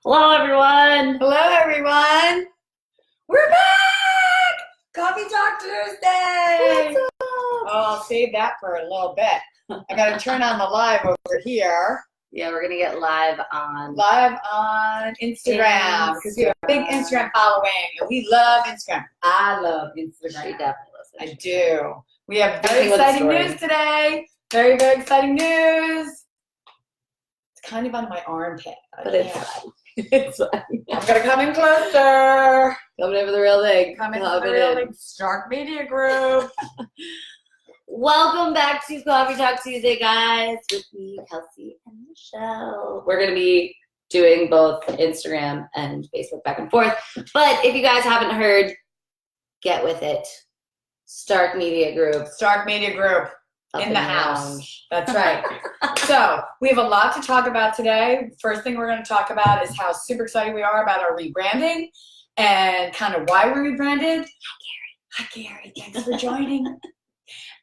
Hello, everyone. Hello, everyone. We're back. Coffee Talk Tuesday. What's up? Oh, I'll save that for a little bit. I got to turn on the live over here. Yeah, we're gonna get live on Instagram because we have a big Instagram following and we love Instagram. I love Instagram. She definitely listens. I do. We have very Keeping with the exciting story. news today. Very, very exciting news. It's kind of on my armpit. But it's fine. It's fine. I'm gonna come in closer. Coming in for the real thing. Come in Love for the it real in. big Stark Media Group. Welcome back to Coffee Talk Tuesday, guys, with me, Kelsey and Michelle. We're going to be doing both Instagram and Facebook back and forth. But if you guys haven't heard, get with it. Stark Media Group. Stark Media Group Up in the house. lounge. That's right. So we have a lot to talk about today. First thing we're going to talk about is how super excited we are about our rebranding and kind of why we rebranded. Hi, Gary. Thanks for joining.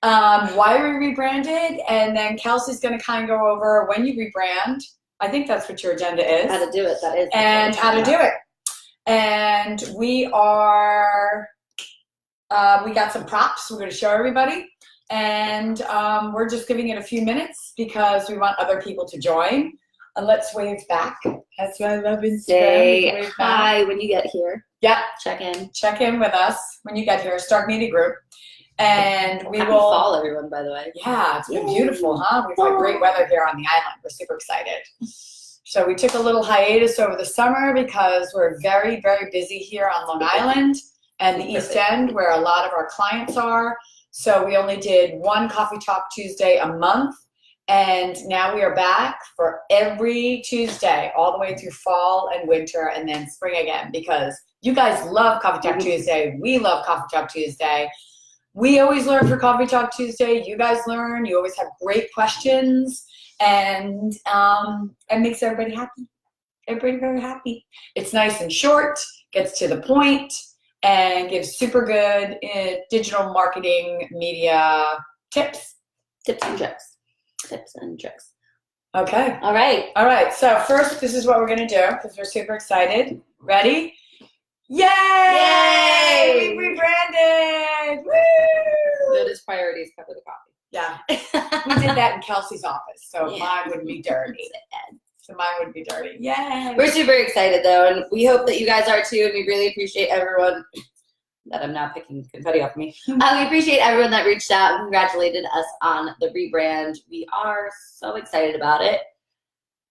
Why we rebranded, and then Kelsey's going to kind of go over when you rebrand. I think that's what your agenda is. How to do it, that is. And how to do it. And we are, we got some props we're going to show everybody. And we're just giving it a few minutes because we want other people to join. And let's wave back. That's why I love Instagram. Say Wave back. hi when you get here. Yep. Check in. Check in with us when you get here. Stark Media Group. And we Happy will fall, everyone, by the way. Yeah, it's been beautiful, huh? We've had great weather here on the island. We're super excited. So we took a little hiatus over the summer because we're very, very busy here on Long Island and the East End where a lot of our clients are. So we only did one Coffee Talk Tuesday a month. And now we are back for every Tuesday all the way through fall and winter and then spring again because you guys love Coffee Talk Tuesday. We love Coffee Talk Tuesday. We always learn for Coffee Talk Tuesday. You guys learn. You always have great questions, and it makes everybody happy. Everybody very happy. It's nice and short, gets to the point, and gives super good digital marketing media tips. Tips and tricks. Tips and tricks. Okay. All right. All right. So first, this is what we're gonna do because we're super excited. Ready? Yay! Yay! We rebranded! Woo! Notice priorities cover the coffee. Yeah. We did that in Kelsey's office, so Yeah. mine wouldn't be dirty. So mine wouldn't be dirty. Yay! We're super excited, though, and we hope that you guys are, too, and we really appreciate everyone that I'm not picking confetti off me. We appreciate everyone that reached out and congratulated us on the rebrand. We are so excited about it.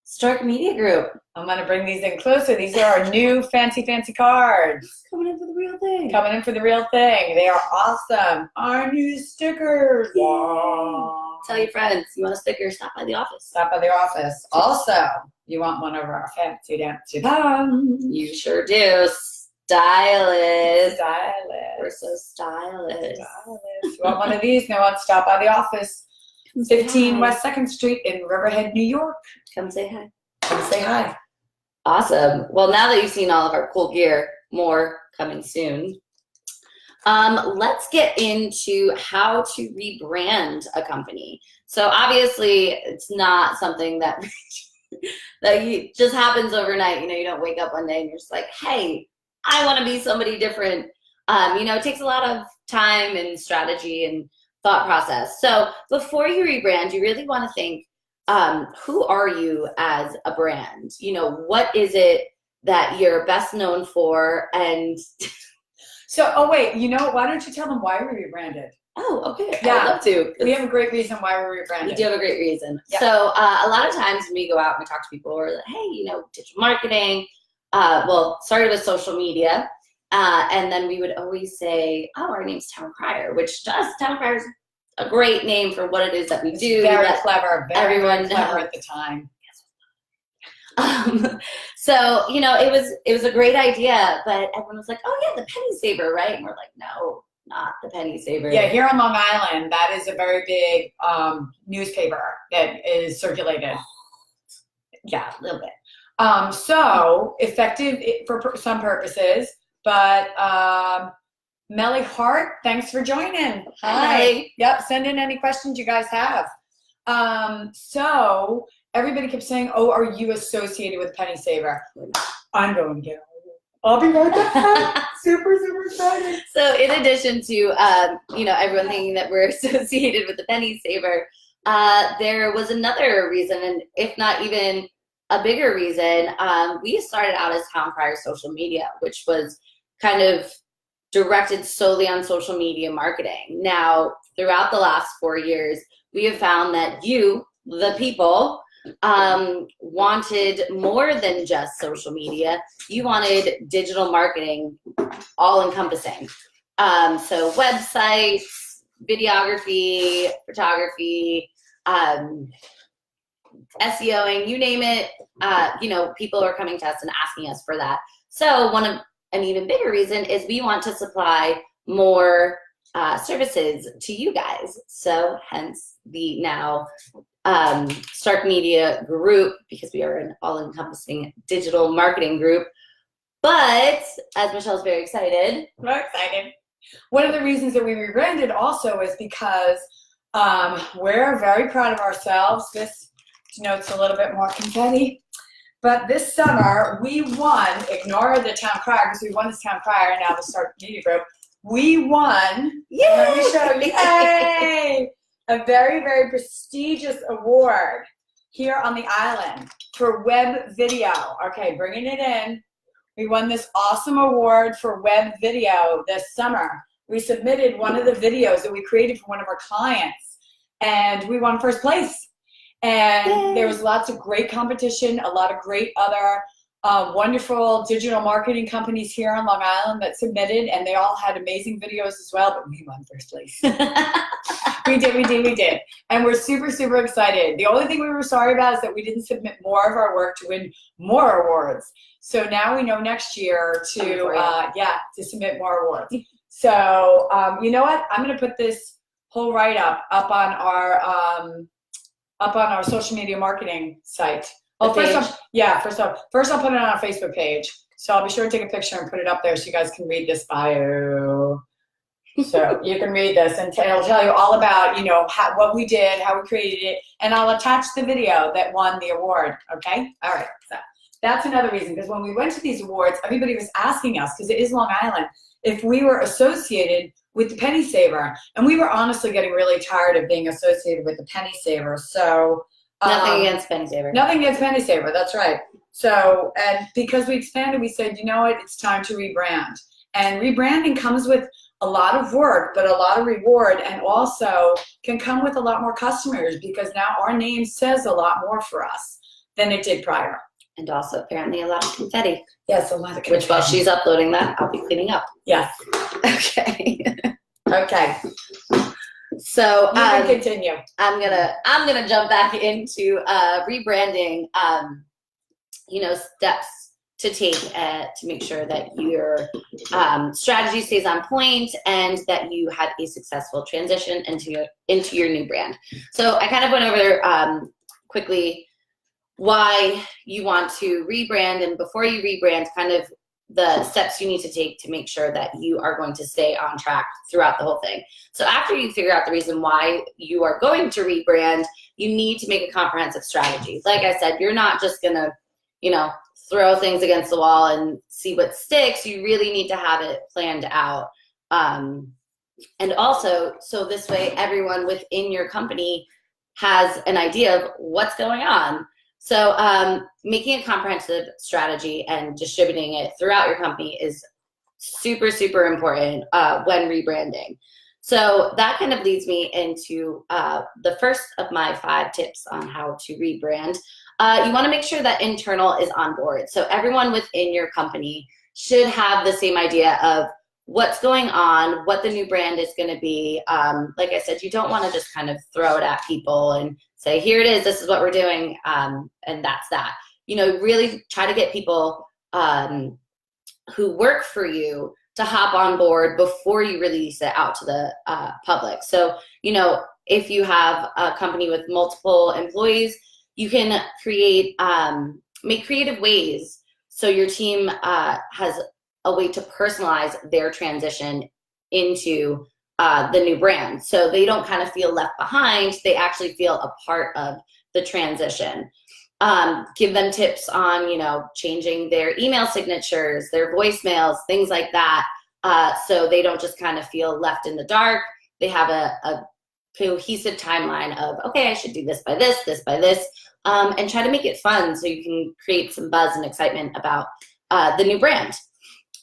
Stark Media Group. I'm going to bring these in closer. These are our new fancy cards. Coming in for the real thing. Coming in for the real thing. They are awesome. Our new stickers. Wow. Tell your friends. You want a sticker, stop by the office. Stop by the office. Also, you want one of our fancy dancy thumbs. You sure do. Stylish. Stylish. We're so stylish. You want one of these? No one, stop by the office. 15 West 2nd Street in Riverhead, New York. Come say hi. Come say hi. Awesome. Well, now that you've seen all of our cool gear, more coming soon. Let's get into how to rebrand a company. So obviously, it's not something that that just happens overnight. You know, you don't wake up one day and you're just like, hey, I want to be somebody different. You know, it takes a lot of time and strategy and thought process. So before you rebrand, you really want to think, who are you as a brand? You know, what is it that you're best known for? And so, oh wait, you know, why don't you tell them why we rebranded? oh, okay. Yeah. I'd love to. We have a great reason why we rebranded. We do have a great reason. Yep. So a lot of times when we go out and we talk to people, we're like, hey, you know, digital marketing, well, started with social media. And then we would always say, oh, our name's Town Crier, which to us, Town Crier is a great name for what it is that we do. Very that clever. Very everyone clever knows. at the time. So, you know, it was a great idea, but everyone was like, oh yeah, the penny saver, right? And we're like, no, not the penny saver. Yeah, here on Long Island, that is a very big newspaper that is circulated. Yeah, a little bit. So effective for some purposes, but Melly Hart, thanks for joining. Hi. Yep, send in any questions you guys have. So everybody kept saying, oh, are you associated with Penny Saver? I'm going to get all of it. I'll be right back. Super, super excited. So in addition to, you know, everyone thinking that we're associated with the penny saver, there was another reason, and if not even a bigger reason, we started out as Town Crier Social Media, which was kind of directed solely on social media marketing. Now, throughout the last 4 years, we have found that you, the people, wanted more than just social media. You wanted digital marketing, all encompassing. So websites, videography, photography, SEOing, you name it. You know, people are coming to us and asking us for that. So an even bigger reason is we want to supply more services to you guys. So hence the now Stark Media group, because we are an all-encompassing digital marketing group. But as Michelle's very excited. We're excited. One of the reasons that we rebranded also is because we're very proud of ourselves. This denotes a little bit more confetti. But this summer, we won, ignore the Town Crier, because we won this Town Crier, and now the Stark Media Group. We won, Yay! Let me show you, yay! A very, very prestigious award here on the island for web video. Okay, bringing it in. We won this awesome award for web video this summer. We submitted one of the videos that we created for one of our clients, and we won first place. And Yay. There was lots of great competition, a lot of great other wonderful digital marketing companies here on Long Island that submitted, and they all had amazing videos as well, but we won first place. We did. And we're super, super excited. The only thing we were sorry about is that we didn't submit more of our work to win more awards. So now we know next year to submit more awards. So you know what? I'm going to put this whole write-up up on our social media marketing site. Oh, first I'll put it on our Facebook page. So I'll be sure to take a picture and put it up there so you guys can read this bio. So you can read this, and it'll tell you all about, you know, what we did, how we created it, and I'll attach the video that won the award. Okay? All right. So that's another reason, because when we went to these awards, everybody was asking us, because it is Long Island, if we were associated with the penny saver, and we were honestly getting really tired of being associated with the penny saver. So nothing against penny saver. Nothing against penny saver. That's right. So, and because we expanded, we said, you know what? It's time to rebrand. And rebranding comes with a lot of work, but a lot of reward, and also can come with a lot more customers, because now our name says a lot more for us than it did prior. And also apparently a lot of confetti. Yes, a lot of confetti. Which while she's uploading that, I'll be cleaning up. Yes. Okay. Okay. So you can continue. I'm gonna jump back into rebranding. You know, steps to take to make sure that your strategy stays on point and that you had a successful transition into your new brand. So I kind of went over quickly why you want to rebrand, and before you rebrand, kind of the steps you need to take to make sure that you are going to stay on track throughout the whole thing. So after you figure out the reason why you are going to rebrand, you need to make a comprehensive strategy. Like I said, you're not just gonna, you know, throw things against the wall and see what sticks. You really need to have it planned out. And also, so this way everyone within your company has an idea of what's going on. So making a comprehensive strategy and distributing it throughout your company is super, super important when rebranding. So that kind of leads me into the first of my 5 tips on how to rebrand. You want to make sure that internal is on board. So everyone within your company should have the same idea of what's going on, what the new brand is going to be. Like I said, you don't want to just kind of throw it at people and say, here it is, this is what we're doing, and that's that. You know, really try to get people who work for you to hop on board before you release it out to the public. So, you know, if you have a company with multiple employees, you can create, make creative ways so your team has a way to personalize their transition into the new brand. So they don't kind of feel left behind, they actually feel a part of the transition. Give them tips on, changing their email signatures, their voicemails, things like that. So they don't just kind of feel left in the dark. They have a cohesive timeline of, okay, I should do this by this, this by this, and try to make it fun so you can create some buzz and excitement about the new brand.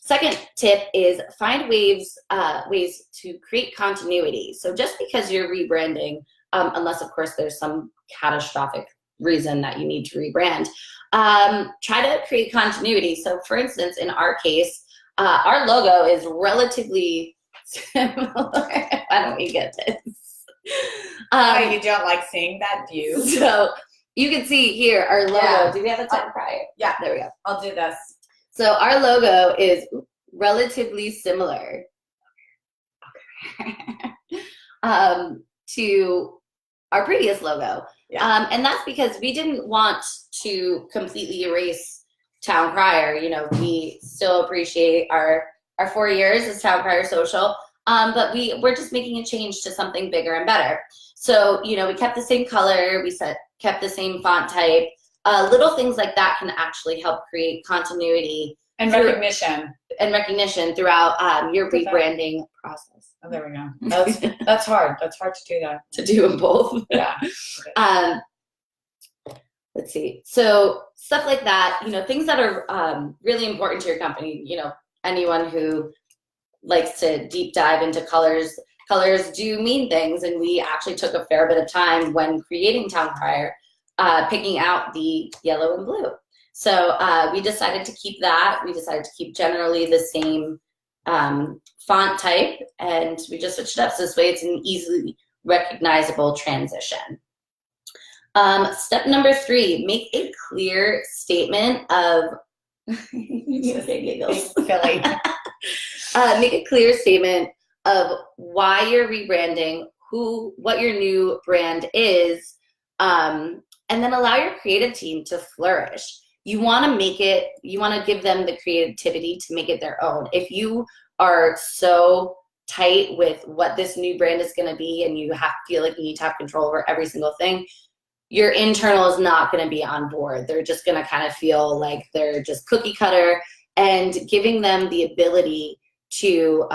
Second tip is find ways to create continuity. So just because you're rebranding, unless of course there's some catastrophic reason that you need to rebrand, try to create continuity. So for instance, in our case, our logo is relatively similar. Why don't we get this? You don't like seeing that view? So you can see here our logo. Yeah. Do we have a time prior? Yeah. There we go. I'll do this. So our logo is relatively similar to our previous logo. Yeah. And that's because we didn't want to completely erase Town Crier. We still appreciate our 4 years as Town Crier Social, but we're just making a change to something bigger and better. So, we kept the same color, kept the same font type. Little things like that can actually help create continuity and recognition throughout your rebranding process. Oh, there we go. That's hard. That's hard to do that. To do them both. Yeah. Let's see. So stuff like that, things that are really important to your company. Anyone who likes to deep dive into colors do mean things, and we actually took a fair bit of time when creating Town Crier, picking out the yellow and blue. So we decided to keep that. We decided to keep generally the same font type, and we just switched it up. So this way it's an easily recognizable transition. Step number 3, make a clear statement of giggles. Silly. Make a clear statement of why you're rebranding, what your new brand is, and then allow your creative team to flourish. You want to give them the creativity to make it their own. If you are so tight with what this new brand is going to be and you feel like you need to have control over every single thing, your internal is not going to be on board. They're just going to kind of feel like they're just cookie cutter, and giving them the ability to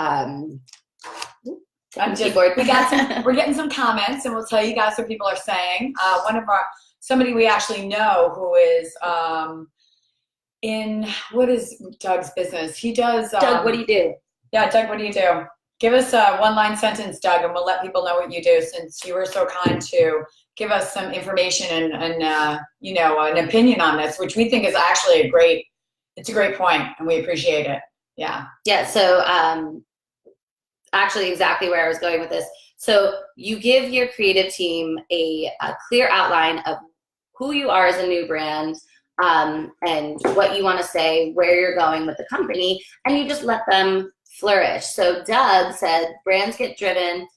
we're getting some comments, and we'll tell you guys what people are saying. Somebody we actually know who is what is Doug's business? He does. Doug, what do you do? Yeah, Doug, what do you do? Give us a one-line sentence, Doug, and we'll let people know what you do, since you were so kind to give us some information and an opinion on this, which we think is actually a great point, and we appreciate it. Yeah. Yeah. So actually, exactly where I was going with this. So you give your creative team a clear outline of who you are as a new brand, and what you want to say, where you're going with the company, and you just let them flourish. So Doug said, brands get driven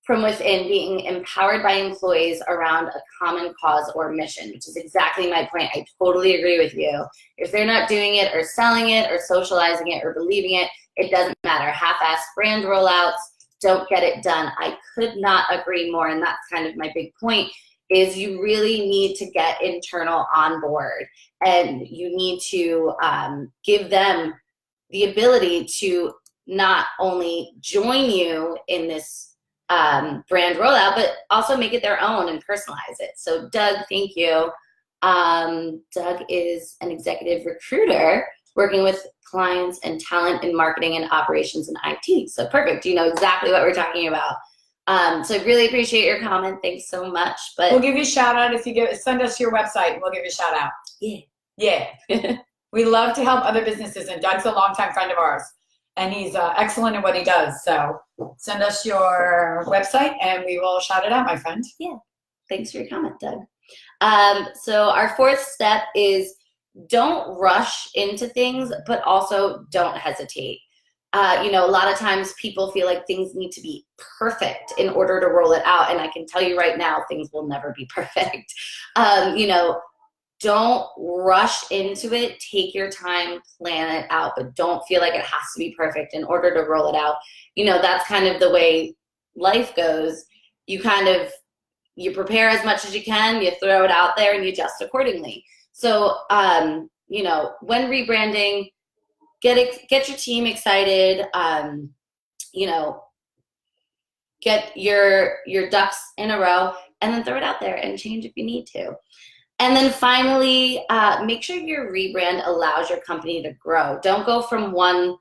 from within, being empowered by employees around a common cause or mission, which is exactly my point. I totally agree with you. If they're not doing it or selling it or socializing it or believing it, it doesn't matter. Half-assed brand rollouts don't get it done. I could not agree more, and that's kind of my big point, is you really need to get internal on board, and you need to give them the ability to not only join you in this brand rollout, but also make it their own and personalize it. So Doug, thank you. Doug is an executive recruiter working with clients and talent in marketing and operations and IT. So perfect. You know exactly what we're talking about. So I really appreciate your comment. Thanks so much. But we'll give you a shout out if you send us your website, and we'll give you a shout out. Yeah. Yeah. We love to help other businesses, and Doug's a longtime friend of ours, and he's excellent in what he does. So send us your website and we will shout it out, my friend. Yeah. Thanks for your comment, Doug. So our 4th step is don't rush into things, but also don't hesitate. A lot of times people feel like things need to be perfect in order to roll it out. And I can tell you right now, things will never be perfect. Don't rush into it. Take your time, plan it out, but don't feel like it has to be perfect in order to roll it out. That's kind of the way life goes. You kind of you prepare as much as you can, you throw it out there, and you adjust accordingly. So, you know, when rebranding, get your team excited. You know, get your ducks in a row, and then throw it out there and change if you need to. And then finally, make sure your rebrand allows your company to grow. Don't go from one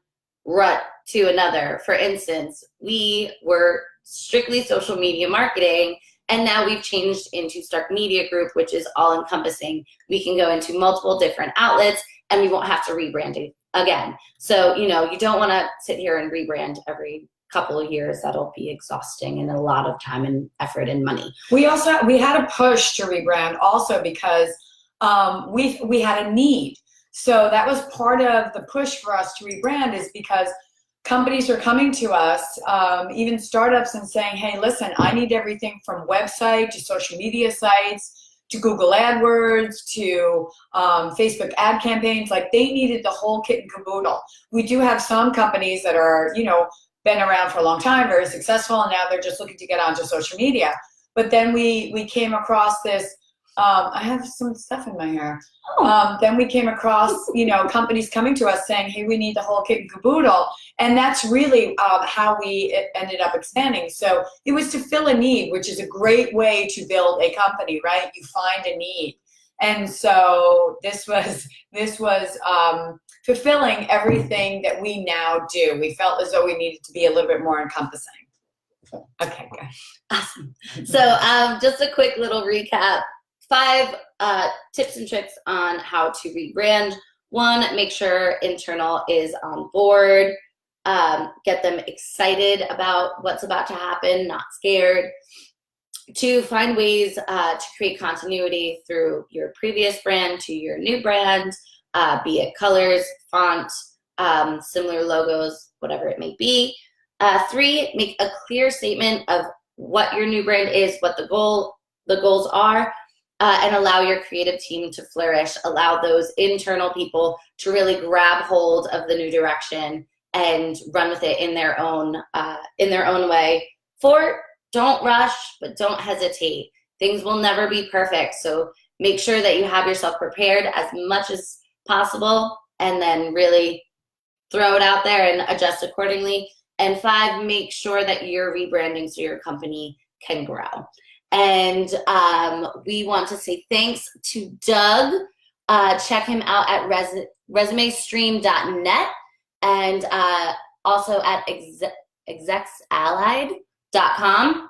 rut to another. For instance, we were strictly social media marketing, and now we've changed into Stark Media Group, which is all encompassing. We can go into multiple different outlets, and we won't have to rebrand it again. So, you know, you don't want to sit here and rebrand every couple of years. That'll be exhausting and a lot of time and effort and money. We had a push to rebrand also because we had a need. So that was part of the push for us to rebrand, is because companies are coming to us, even startups, and saying, hey, listen, I need everything from website to social media sites to Google AdWords to Facebook ad campaigns. Like, they needed the whole kit and caboodle. We do have some companies that are, you know, been around for a long time, very successful, and now they're just looking to get onto social media. But then we came across this, I have some stuff in my hair. Then we came across, you know, companies coming to us saying, hey, we need the whole kit and caboodle. And that's really how we ended up expanding. So it was to fill a need, which is a great way to build a company, right? You find a need. And so this was fulfilling everything that we now do. We felt as though we needed to be a little bit more encompassing. Okay, good. Awesome. So just a quick little recap. 5 tips and tricks on how to rebrand. 1, make sure internal is on board. Get them excited about what's about to happen, not scared. 2, find ways to create continuity through your previous brand to your new brand, be it colors, font, similar logos, whatever it may be. 3, make a clear statement of what your new brand is, what the goals are, and allow your creative team to flourish. Allow those internal people to really grab hold of the new direction and run with it in their own way. 4, don't rush, but don't hesitate. Things will never be perfect, so make sure that you have yourself prepared as much as possible, and then really throw it out there and adjust accordingly. And 5, make sure that you're rebranding so your company can grow. And we want to say thanks to Doug. Check him out at resumestream.net, and also at execsallied.com.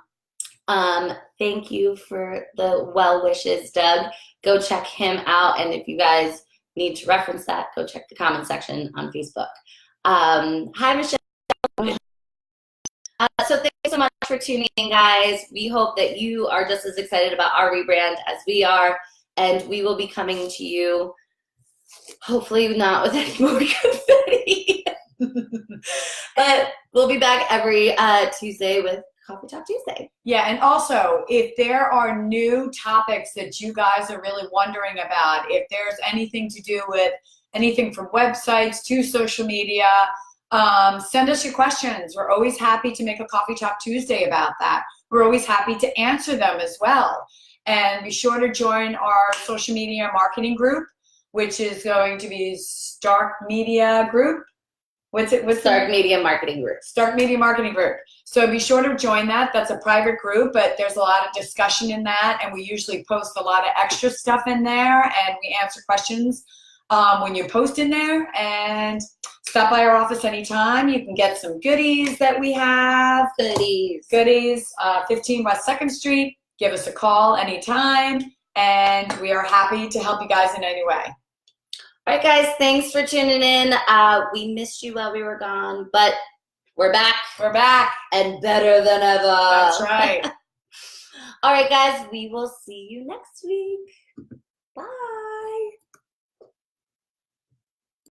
Thank you for the well wishes, Doug. Go check him out, and if you guys need to reference that, go check the comment section on Facebook. Hi, Michelle. So thank you so much for tuning in, guys. We hope that you are just as excited about our rebrand as we are, and we will be coming to you, hopefully not with any more confetti, but we'll be back every Tuesday with Coffee Talk Tuesday. Yeah, and also, if there are new topics that you guys are really wondering about, if there's anything to do with anything from websites to social media, send us your questions. We're always happy to make a Coffee Talk Tuesday about that. We're always happy to answer them as well. And be sure to join our social media marketing group, which is going to be Stark Media Group. What's Stark Media Marketing Group. Stark Media Marketing Group. So be sure to join that. That's a private group, but there's a lot of discussion in that, and we usually post a lot of extra stuff in there, and we answer questions when you post in there. And stop by our office anytime. You can get some goodies that we have. Goodies. 15 West 2nd Street. Give us a call anytime, and we are happy to help you guys in any way. All right, guys, thanks for tuning in. We missed you while we were gone, but we're back. We're back. And better than ever. That's right. All right, guys, we will see you next week. Bye.